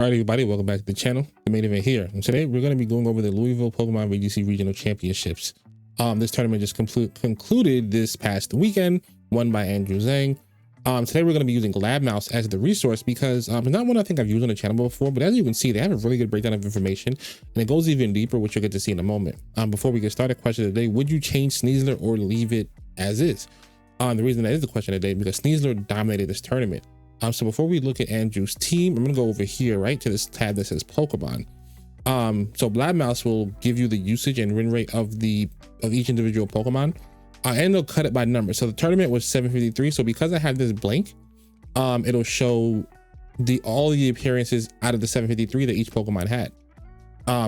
All right, everybody, welcome back to the channel. The main event here, and today we're going to be going over the Louisville Pokemon VGC Regional Championships. This tournament just concluded this past weekend, won by Andrew Zhang. Today we're going to be using Lab Mouse as the resource because it's not one I think I've used on the channel before, but as you can see, they have a really good breakdown of information, and it goes even deeper, which you'll get to see in a moment. Before we get started, question of the day: would you change Sneasler or leave it as is? The reason that is the question of the day because Sneasler dominated this tournament. So before we look at Andrew's team, I'm gonna go over here, right, to this tab that says Pokemon. So Lab Mouse will give you the usage and win rate of each individual Pokemon, and they'll cut it by number. So the tournament was 753. So because I have this blank, it'll show all the appearances out of the 753 that each Pokemon had.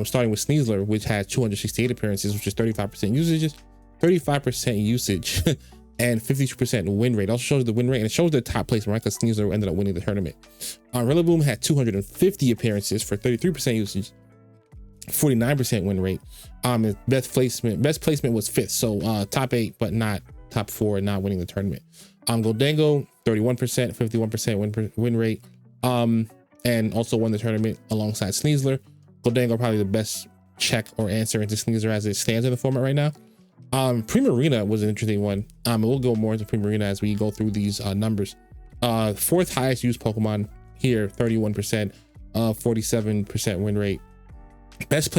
Starting with Sneasler, which had 268 appearances, which is 35% usage, 35% usage. And 52% win rate. Also shows the win rate, and it shows the top placement, right? Because Sneasler ended up winning the tournament. Rillaboom had 250 appearances for 33% usage, 49% win rate. Best placement was 5th, so top 8, but not top 4, and not winning the tournament. Goldango 31%, 51% win rate, and also won the tournament alongside Sneasler. Goldango probably the best check or answer into Sneasler as it stands in the format right now. Primarina was an interesting one. We'll go more into Primarina as we go through these numbers. 4th highest used Pokemon here, 31%, 47% win rate. Best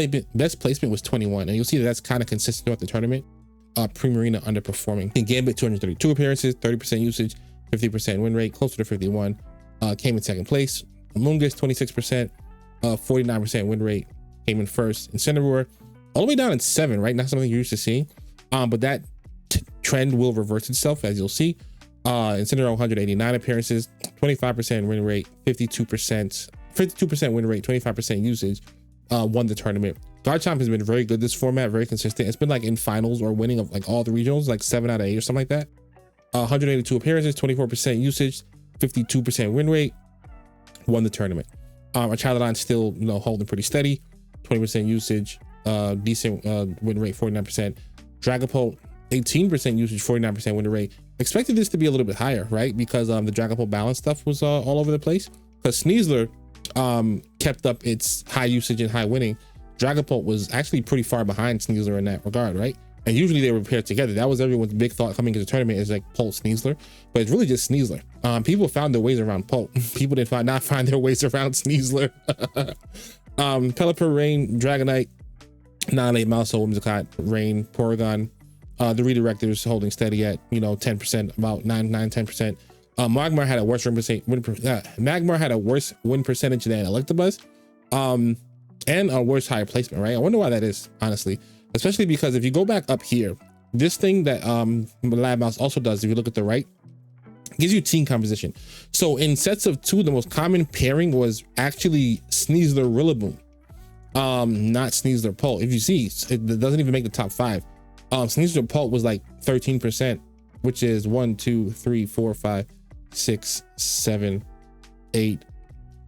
placement was 21, and you'll see that that's kind of consistent throughout the tournament. Primarina underperforming. In Gambit, 232 appearances, 30% usage, 50% win rate, closer to 51. Came in 2nd place. Amoonguss, 26%, 49% win rate, came in 1st. Incineroar, all the way down in 7, right? Not something you're used to seeing. But that trend will reverse itself, as you'll see. Incineroar, 189 appearances, 25% win rate, 52% win rate, 25% usage, won the tournament. Garchomp has been very good this format, very consistent. It's been like in finals or winning of like all the regionals, like 7 out of 8 or something like that. 182 appearances, 24% usage, 52% win rate, won the tournament. Archaludon still, holding pretty steady, 20% usage, decent win rate, 49%. Dragapult, 18% usage, 49% win rate. Expected this to be a little bit higher, right? Because the Dragapult balance stuff was all over the place. Because Sneasler kept up its high usage and high winning. Dragapult was actually pretty far behind Sneasler in that regard, right? And usually they were paired together. That was everyone's big thought coming into the tournament, is like Pult Sneasler, but it's really just Sneasler. People found their ways around Pult. People did not find their ways around Sneasler. Pelipper, Rain, Dragonite, Nonate, Maushold, Whimsicott, Rain, Porygon. The redirectors holding steady at 10%, about 10%. Magmar had a worse win percentage than Electabuzz, and a worse higher placement, right? I wonder why that is, honestly, especially because if you go back up here, this thing that Lab Mouse also does, if you look at the right, gives you team composition. So in sets of 2, the most common pairing was actually Sneasler Rillaboom. Not Sneasler Pult. If you see, it doesn't even make the top 5. Sneasler Pult was like 13%, which is 1, 2, 3, 4, 5, 6, 7, 8.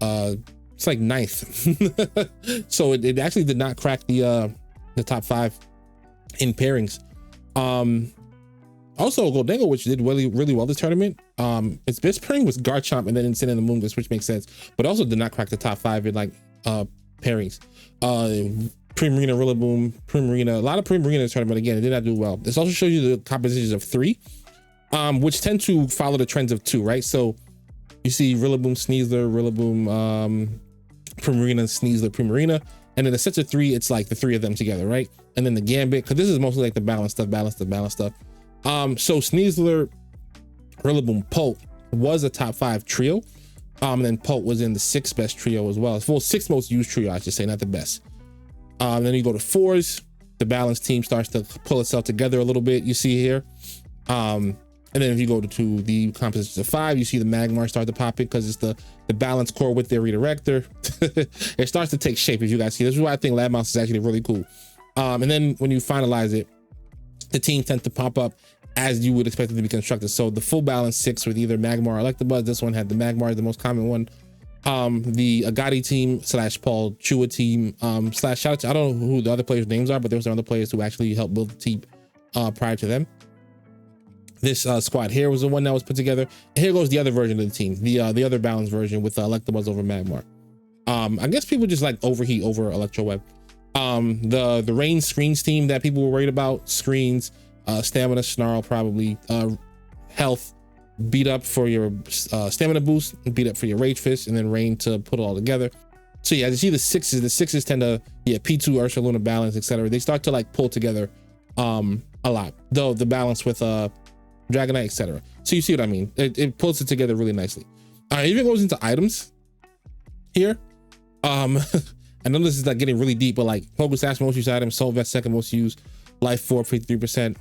It's like 9th. So it actually did not crack the top 5 in pairings. Also Goldango, which did really well this tournament. Its best pairing was Garchomp and then Incin and Amoonguss, which makes sense, but also did not crack the top 5 in like pairings. Primarina, Rillaboom, Primarina, a lot of Primarina in this tournament. Again, it did not do well. This also shows you the compositions of 3, which tend to follow the trends of 2, right? So you see Rillaboom, Sneasler, Rillaboom, Primarina, Sneasler, Primarina, and then the sets of 3, it's like the 3 of them together, right? And then the Gambit, because this is mostly like the balance stuff. So Sneasler, Rillaboom, Pult was a top 5 trio. And then Pult was in the 6th best trio as well. Well, 6th most used trio, I should say, not the best. Then you go to 4s, the balance team starts to pull itself together a little bit, you see here. And then if you go to the compositions of 5, you see the Magmar start to pop it because it's the balance core with their redirector. It starts to take shape, as you guys see. This is why I think Lab Mouse is actually really cool. And then when you finalize it, the team tends to pop up as you would expect it to be constructed. So the full balance 6 with either Magmar or Electabuzz. This one had the Magmar, the most common one. The Agati team / Paul Chua team / shout out to, I don't know who the other players' names are, but there was some other players who actually helped build the team prior to them. This squad here was the one that was put together. And here goes the other version of the team, the other balanced version with Electabuzz over Magmar. I guess people just like overheat over Electro Web. The rain screens team that people were worried about, screens, stamina, snarl, probably, health, beat up for your stamina boost, beat up for your rage fist, and then rain to put it all together. So yeah, you see the sixes tend to, yeah, P2, Ursula, Luna, balance, etc. They start to like pull together a lot, though the balance with Dragonite, etc. So you see what I mean? It pulls it together really nicely. It even goes into items here. I know this is like getting really deep, but like Pokesash most used item, Soul Vest second most used, Life 4 53%.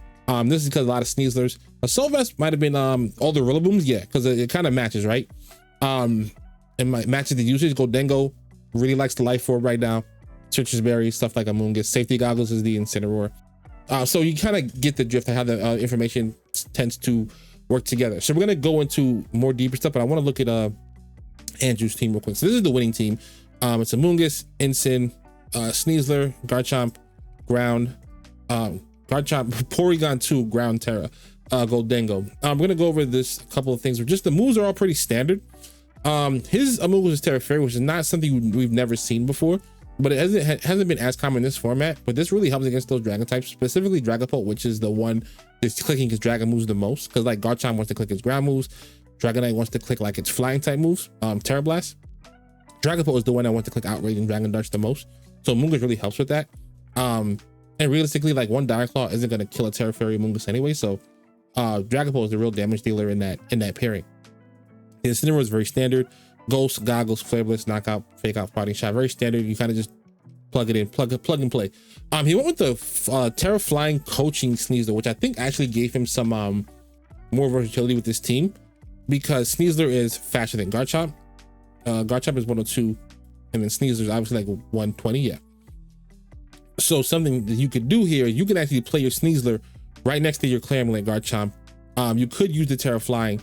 This is because a lot of Sneaslers. Soul Vest might have been all the Rillabooms, yeah, because it kind of matches, right? It might matches the usage. Goldengo really likes the Life 4 right now. Citrus Berry, stuff like Amoonguss. Safety Goggles is the Incineroar. So you kind of get the drift of how the information tends to work together. So we're gonna go into more deeper stuff, but I want to look at Andrew's team real quick. So this is the winning team. It's Amoonguss, Incin, Sneasler, Garchomp, Ground, Garchomp, Porygon 2, Ground, Tera, Goldengo. We're gonna go over this couple of things. Just the moves are all pretty standard. His Amoonguss is Tera Fairy, which is not something we've never seen before, but it hasn't been as common in this format. But this really helps against those dragon types, specifically Dragapult, which is the one that's clicking his dragon moves the most, because like Garchomp wants to click his ground moves, Dragonite wants to click like its flying type moves, Terra Blast. Dragapult is the one that wants to click Outrage and Dragon Dance the most, so Amoonguss really helps with that. And realistically, like one Dire Claw isn't going to kill a Tera Fairy Amoonguss anyway, so Dragapult is the real damage dealer in that pairing. The Incineroar is very standard. Ghost, Goggles, Flare Blitz, Knockout, Fake Out, Parting Shot, very standard. You kind of just plug it in, plug and play. He went with the Terra Flying Coaching Sneasler, which I think actually gave him some more versatility with this team, because Sneasler is faster than Garchomp. Garchomp is 102, and then Sneasler is obviously like 120. Yeah. So something that you could do here, you can actually play your Sneasler right next to your Clamorant Garchomp. You could use the Terra Flying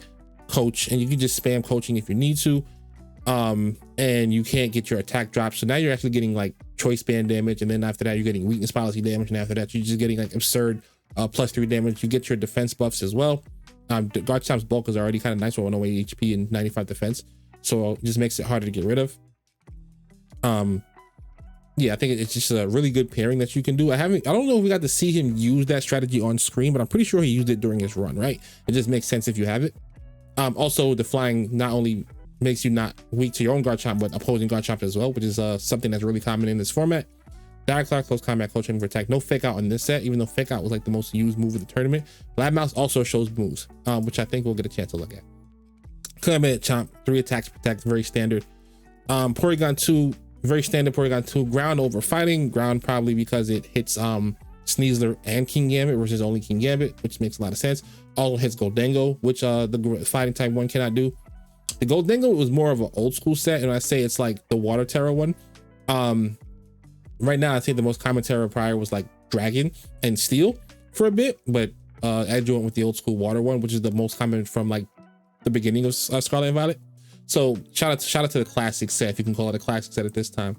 Coach, and you can just spam coaching if you need to. And you can't get your attack drop. So now you're actually getting like choice band damage, and then after that you're getting weakness policy damage, and after that you're just getting like absurd +3 damage. You get your defense buffs as well. Garchomp's bulk is already kind of nice with 108 HP and 95 defense, so it just makes it harder to get rid of. Yeah, I think it's just a really good pairing that you can do. I don't know if we got to see him use that strategy on screen, but I'm pretty sure he used it during his run, right? It just makes sense if you have it. Also, the flying not only makes you not weak to your own Garchomp, but opposing Garchomp as well, which is something that's really common in this format. Direct Claw, Close Combat, Coaching for attack. No Fake Out on this set, even though Fake Out was like the most used move of the tournament. Blabmouth also shows moves, which I think we'll get a chance to look at. Clamorant, Chomp, 3 attacks, protect, very standard. Porygon 2, very standard. Porygon 2, Ground over Fighting. Ground probably because it hits Sneasler and King Gambit versus only King Gambit, which makes a lot of sense. Also hits Goldengo, which the fighting type one cannot do. The Goldengo was more of an old school set, and I say it's like the Water Terra one. Right now, I think the most common Terra prior was like Dragon and Steel for a bit, but Andrew went with the old school Water one, which is the most common from like the beginning of Scarlet and Violet. So shout out to the classic set, if you can call it a classic set at this time.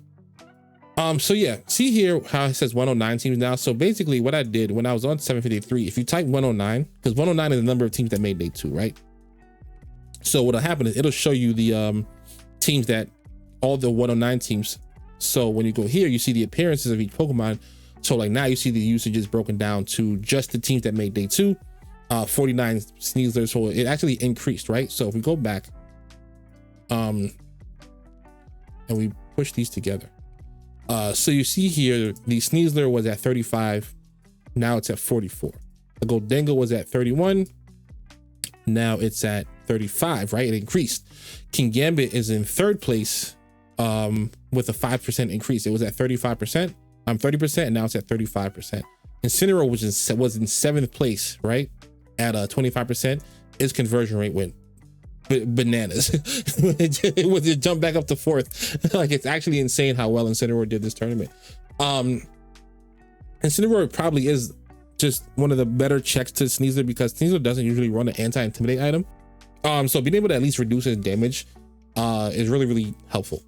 So yeah, see here how it says 109 teams now. So basically what I did when I was on 753, if you type 109, because 109 is the number of teams that made day 2, right? So what'll happen is it'll show you the teams that all the 109 teams. So when you go here, you see the appearances of each Pokemon. So like now you see the usage is broken down to just the teams that made day 2, 49 Sneasler. So it actually increased, right? So if we go back and we push these together, so you see here the Sneasler was at 35, now it's at 44. The Goldengo was at 31, now it's at 35, right? It increased. King Gambit is in 3rd place with a 5% increase. It was at 35%, 30%, and now it's at 35%. Incineroar was in 7th place, right, at 25%. Its conversion rate went bananas. it jumped back up to 4th. Like, it's actually insane how well Incineroar did this tournament. Incineroar probably is just one of the better checks to Sneasler, because Sneasler doesn't usually run an anti-intimidate item. So being able to at least reduce his damage is really, really helpful.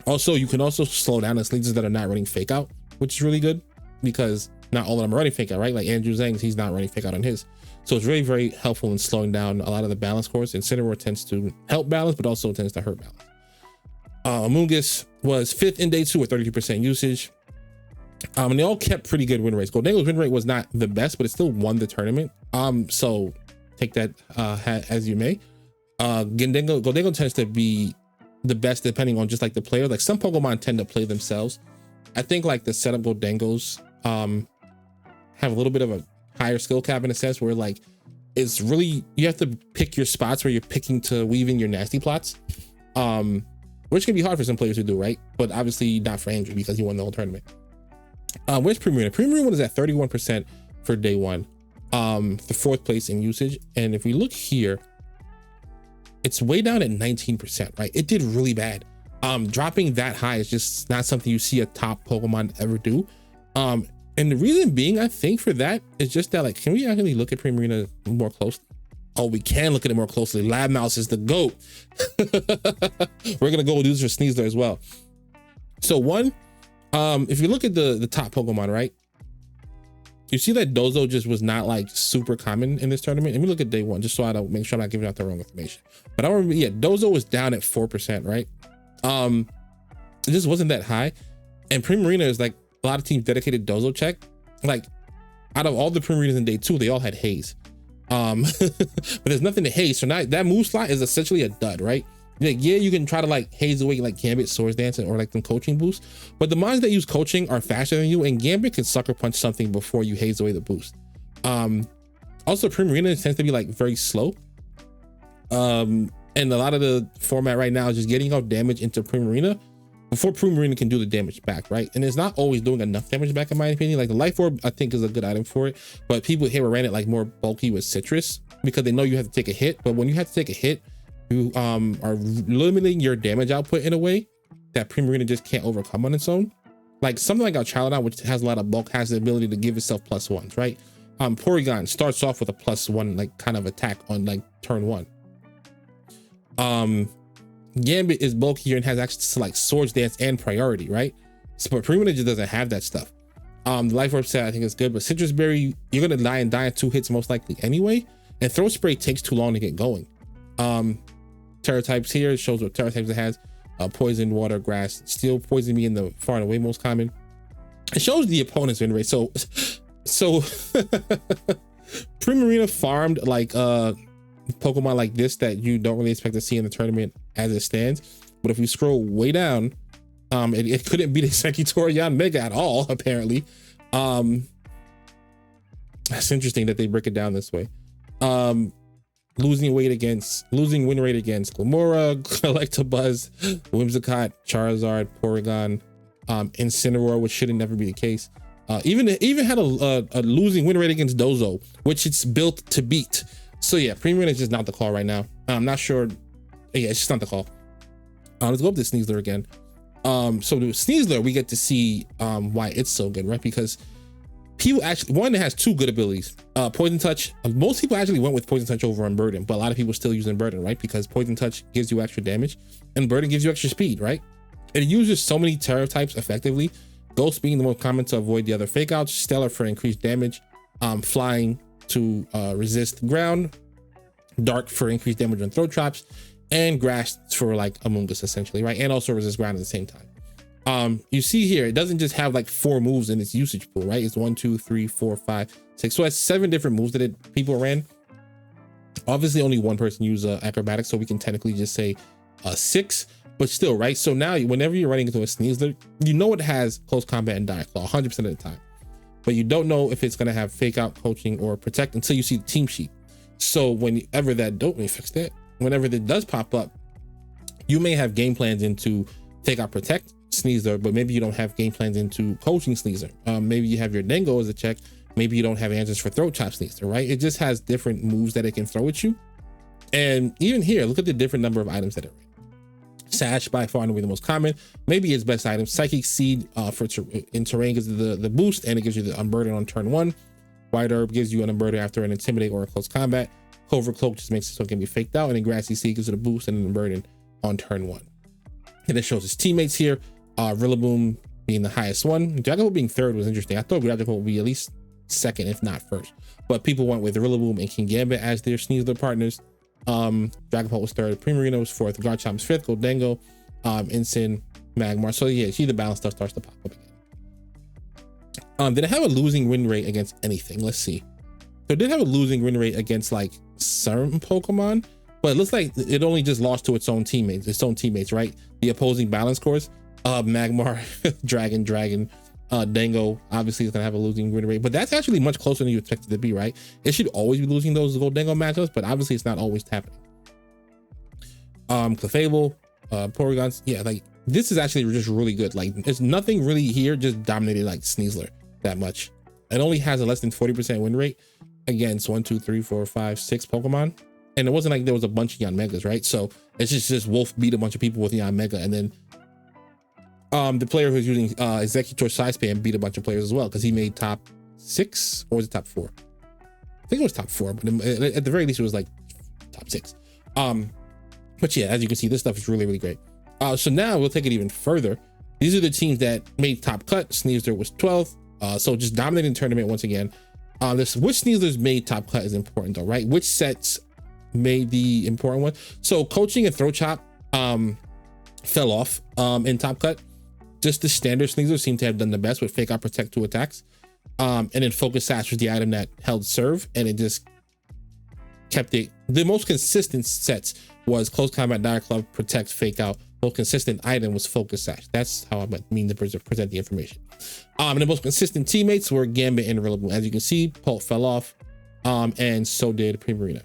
Also, you can also slow down the Sneaslers that are not running Fake Out, which is really good, because not all of them are running Fake Out, right? Like Andrew Zhang's, he's not running Fake Out on his. So it's really very helpful in slowing down a lot of the balance cores. Incineroar tends to help balance, but also tends to hurt balance. Amoonguss was 5th in day 2 with 32% usage. And they all kept pretty good win rates. Goldango's win rate was not the best, but it still won the tournament. So take that as you may. Goldango tends to be the best depending on just like the player. Like some Pokemon tend to play themselves. I think like the setup Goldangos have a little bit of a higher skill cap in a sense where like it's really, you have to pick your spots where you're picking to weave in your nasty plots. Which can be hard for some players to do, right? But obviously not for Andrew because he won the whole tournament. Where's Primarina? Primarina is at 31% for day 1. The 4th place in usage. And if we look here, it's way down at 19%, right? It did really bad. Dropping that high is just not something you see a top Pokemon ever do. And the reason being, I think for that is just that, like, can we actually look at Primarina more closely? Oh, we can look at it more closely. Lab Mouse is the GOAT. We're gonna go do this for Sneasler as well. So one, if you look at the top Pokemon, right? You see that Dozo just was not like super common in this tournament. Let me look at day 1 just so I don't make sure I'm not giving out the wrong information. But I don't remember, yeah, Dozo was down at 4%, right? It just wasn't that high. And Primarina is like a lot of teams dedicated Dozo check. Like out of all the Primarinas in day 2, they all had Haze. But there's nothing to haze, so now that move slot is essentially a dud, right? Like, yeah, you can try to like haze away like Gambit, Swords Dance, or like them coaching boosts, but the mons that use coaching are faster than you, and Gambit can sucker punch something before you haze away the boost. Also Primarina tends to be like very slow, and a lot of the format right now is just getting out damage into Primarina before Primarina can do the damage back, right? And it's not always doing enough damage back in my opinion. Like the Life Orb I think is a good item for it, but people here ran it like more bulky with Citrus because they know you have to take a hit. But when you have to take a hit, you are limiting your damage output in a way that Primarina just can't overcome on its own. Like something like our Charizard, which has a lot of bulk, has the ability to give itself +1s, right? Porygon starts off with a +1 like kind of attack on like turn 1. Gambit is bulkier and has access to like Swords Dance and priority, right? So, but Primarina just doesn't have that stuff. The Life Orb set I think is good, but Citrus Berry, you're gonna die in 2 hits most likely anyway. And Throat Spray takes too long to get going. Tera types here, it shows what Tera types it has. Poison, Water, Grass, Steel, Poison being the far and away most common. It shows the opponent's win rate. So Primarina farmed like Pokemon like this that you don't really expect to see in the tournament as it stands. But if we scroll way down, it couldn't beat Executorian Mega at all, apparently. That's interesting that they break it down this way. Losing win rate against Glamora, Electabuzz, Whimsicott, Charizard, Porygon, Incineroar, which shouldn't never be the case. Even had a losing win rate against Dozo, which it's built to beat. So yeah, Primarina is just not the call right now. I'm not sure. Yeah, it's just not the call. Let's go up to Sneasler again. So with Sneasler, we get to see why it's so good, right? Because people actually, one, it has 2 good abilities. Poison Touch. Most people actually went with Poison Touch over Unburden, but a lot of people still use Unburden, right? Because Poison Touch gives you extra damage and Burden gives you extra speed, right? It uses so many Tera types effectively. Ghost being the most common to avoid the other fake outs, Stellar for increased damage, Flying to resist ground, Dark for increased damage on throat traps, and Grass for like Amoonguss essentially, right? And also resist ground at the same time. You see here, it doesn't just have like 4 moves in its usage pool, right? It's 1, 2, 3, 4, 5, 6. So it's 7 different moves that people ran. Obviously only one person used acrobatics, so we can technically just say 6, but still, right? So now whenever you're running into a Sneasler, you know it has close combat and Dire Claw 100% of the time, but you don't know if it's going to have fake out, coaching, or protect until you see the team sheet. So whenever that whenever that does pop up, you may have game plans into fake out, protect Sneasler, but maybe you don't have game plans into coaching Sneasler. Maybe you have your Dango as a check. Maybe you don't have answers for throat chop Sneasler, right? It just has different moves that it can throw at you. And even here, look at the different number of items that it ran. Sash by far and away the most common, maybe its best item. Psychic Seed in terrain gives the boost, and it gives you the Unburden on turn 1. White Herb gives you an Unburden after an Intimidate or a close combat. Covert Cloak just makes it so it can be faked out, and then Grassy Seed gives it a boost and an Unburden on turn 1. And it shows his teammates here. Rillaboom being the highest one. Dragapult being 3rd was interesting. I thought Dragapult would be at least 2nd, if not 1st. But people went with Rillaboom and King Gambit as their Sneasler partners. Dragapult was 3rd. Primarina was 4th. Garchomp's 5th. Goldango Ensign, Magmar. So yeah, see the balance stuff starts to pop up again. Did it have a losing win rate against anything? Let's see. So it did have a losing win rate against like certain Pokemon, but it looks like it only just lost to its own teammates, right? The opposing balance scores. Magmar, Dragon, Dango obviously is gonna have a losing win rate, but that's actually much closer than you expected to be, right? It should always be losing those Gold Dango matchups, but obviously it's not always happening. Clefable, Porygons, yeah, like this is actually just really good. Like there's nothing really here just dominated like Sneasler that much. It only has a less than 40% win rate against 1, 2, 3, 4, 5, 6 Pokemon, and it wasn't like there was a bunch of Yanmegas, right? So it's just Wolf beat a bunch of people with Yanmega, and then the player who's using Executor Side Spam beat a bunch of players as well, because he made top 6, or was it top 4? I think it was top 4, but at the very least it was like top 6. But yeah, as you can see, this stuff is really, really great. So now we'll take it even further. These are the teams that made top cut. Sneasler was 12th. So just dominating the tournament once again. Which Sneaslers made top cut is important though, right? Which sets made the important one? So coaching and throw chop fell off in top cut. Just the standard Sneasler seemed to have done the best with fake out, protect, 2 attacks. And then focus sash was the item that held serve, and it just kept it. The most consistent sets was close combat, dire club, protect, fake out. Most consistent item was focus sash. That's how I mean to present the information. And the most consistent teammates were Gambit and Rillaboom. As you can see, Pult fell off, and so did Primarina.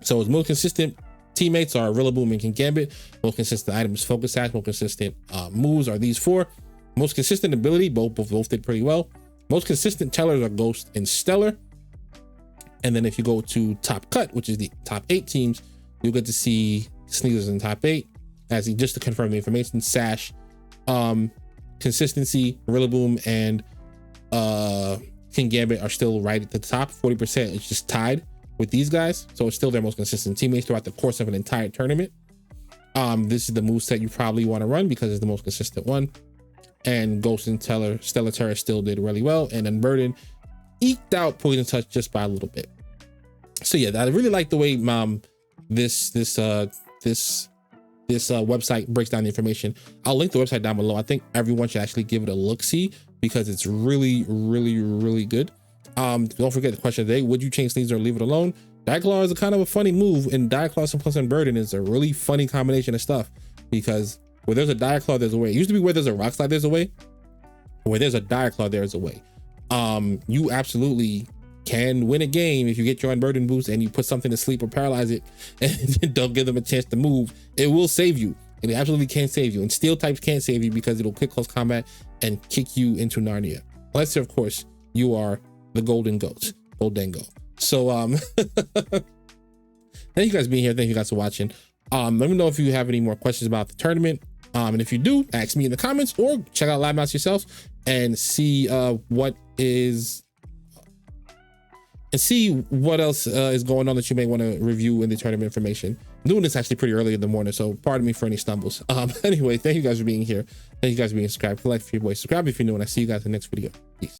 So its most consistent teammates are Rillaboom and Gambit. Most consistent items, focus sash. Most consistent moves are these 4. Most consistent ability, both did pretty well. Most consistent tellers are Ghost and Stellar. And then if you go to top cut, which is the top 8 teams, you'll get to see Sneasler's in top 8. Just to confirm the information, Sash, consistency, Rillaboom and King Gambit are still right at the top. 40% is just tied with these guys, so it's still their most consistent teammates throughout the course of an entire tournament. This is the moveset you probably want to run because it's the most consistent one. And Ghost and Stellar Terra still did really well, and then Burden eked out Poison Touch just by a little bit. So yeah, I really like the way this website breaks down the information. I'll link the website down below. I think everyone should actually give it a look-see because it's really, really, really good. Don't forget the question today: would you change Sneasler or leave it alone? Diaclaw is a kind of a funny move, and Diaclaw Simplex and Burden is a really funny combination of stuff, because where there's a Diaclaw, there's a way. It used to be where there's a Rock Slide, there's a way. Where there's a Diaclaw, there's a way. You absolutely can win a game if you get your Unburden boost and you put something to sleep or paralyze it and don't give them a chance to move. It will save you. It absolutely can save you. And steel types can't save you because it'll quick close combat and kick you into Narnia. Unless, of course, you are the Golden Goat, Goldango. So thank you guys for being here. Thank you guys for watching. Let me know if you have any more questions about the tournament. And if you do, ask me in the comments or check out Live Mouse yourself and see what else is going on that you may want to review in the tournament information. I'm doing this actually pretty early in the morning, so pardon me for any stumbles. Anyway, thank you guys for being here. Thank you guys for being subscribed. Like for your boy, subscribe if you're new, and I see you guys in the next video. Peace.